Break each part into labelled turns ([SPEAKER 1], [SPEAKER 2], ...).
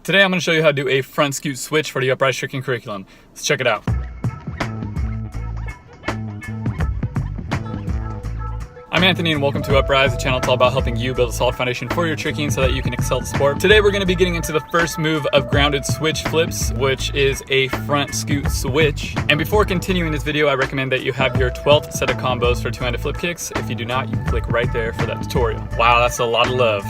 [SPEAKER 1] Today I'm going to show you how to do a front scoot switch for the Upraiz Tricking curriculum. Let's check it out. I'm Anthony and welcome to Upraiz, a channel that's all about helping you build a solid foundation for your tricking so that you can excel the sport. Today we're going to be getting into the first move of grounded switch flips, which is a front scoot switch. And before continuing this video, I recommend that you have your 12th set of combos for two-handed flip kicks. If you do not, you can click right there for that tutorial. Wow, that's a lot of love.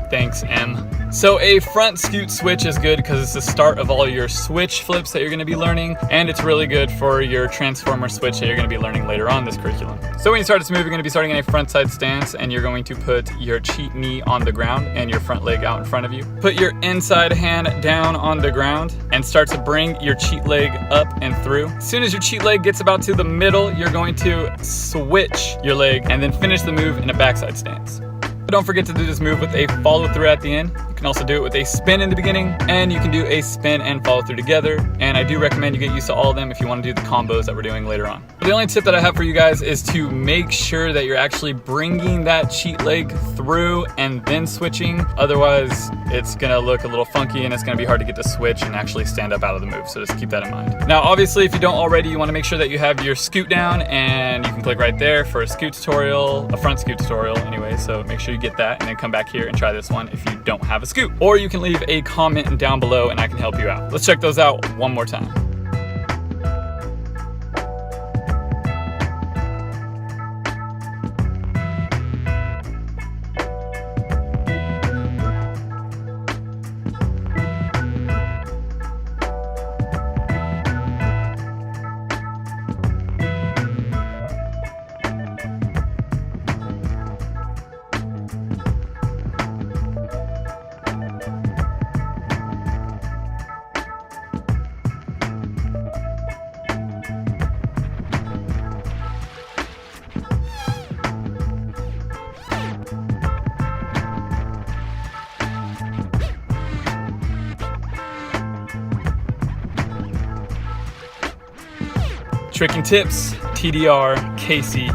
[SPEAKER 1] Thanks, Em. So a front scoot switch is good because it's the start of all your switch flips that you're going to be learning, and it's really good for your transformer switch that you're going to be learning later on this curriculum. So when you start this move, you're going to be starting in a front side stance, and you're going to put your cheat knee on the ground and your front leg out in front of you. Put your inside hand down on the ground and start to bring your cheat leg up and through. As soon as your cheat leg gets about to the middle, you're going to switch your leg and then finish the move in a backside stance. Don't forget to do this move with a follow through at the end. You can also do it with a spin in the beginning, and you can do a spin and follow through together. And I do recommend you get used to all of them if you want to do the combos that we're doing later on. But the only tip that I have for you guys is to make sure that you're actually bringing that cheat leg through and then switching. Otherwise, it's gonna look a little funky and it's gonna be hard to get to switch and actually stand up out of the move. So just keep that in mind. Now, obviously, if you don't already, you want to make sure that you have your scoot down, and you can click right there for a scoot tutorial, a front scoot tutorial anyway. So make sure you get that and then come back here and try this one if you don't have a scoot. Or you can leave a comment down below and I can help you out. Let's check those out one more time. Tricking tips, TDR, Casey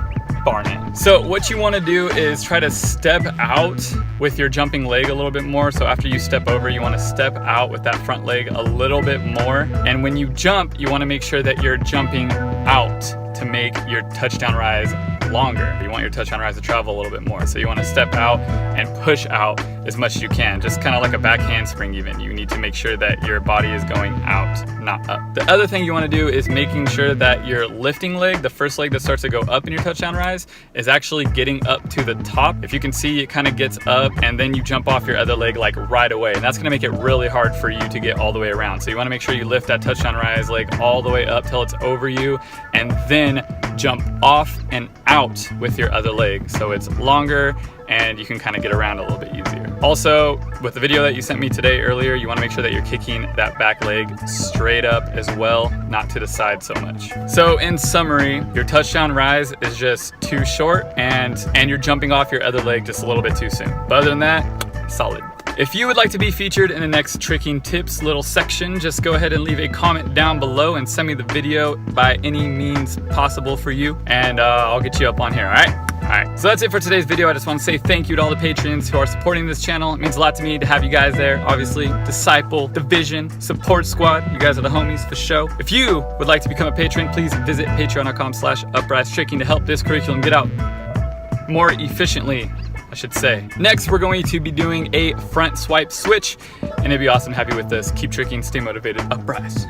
[SPEAKER 1] Barnett. So what you want to do is try to step out with your jumping leg a little bit more. So after you step over, you want to step out with that front leg a little bit more. And when you jump, you want to make sure that you're jumping out to make your touchdown rise longer. You want your touchdown rise to travel a little bit more. So you want to step out and push out as much as you can, just kind of like a back handspring even. You need to make sure that your body is going out, not up. The other thing you want to do is making sure that your lifting leg, the first leg that starts to go up in your touchdown rise, is actually getting up to the top. If you can see, it kind of gets up and then you jump off your other leg like right away. And that's going to make it really hard for you to get all the way around. So you want to make sure you lift that touchdown rise leg all the way up till it's over you, and then jump off and out with your other leg. So it's longer and you can kind of get around a little bit easier. Also, with the video that you sent me today earlier, you want to make sure that you're kicking that back leg straight up as well, not to the side so much. So in summary, your touchdown rise is just too short and you're jumping off your other leg just a little bit too soon. But other than that, solid. If you would like to be featured in the next tricking tips little section, just go ahead and leave a comment down below and send me the video by any means possible for you, and I'll get you up on here, all right? Alright, so that's it for today's video. I just want to say thank you to all the patrons who are supporting this channel. It means a lot to me to have you guys there. Obviously, Disciple, Division, Support Squad, you guys are the homies for show. If you would like to become a patron, please visit patreon.com/Upraiz Tricking to help this curriculum get out more efficiently, I should say. Next, we're going to be doing a front swipe switch, and it'd be awesome to have you with us. Keep tricking, stay motivated, Upraiz.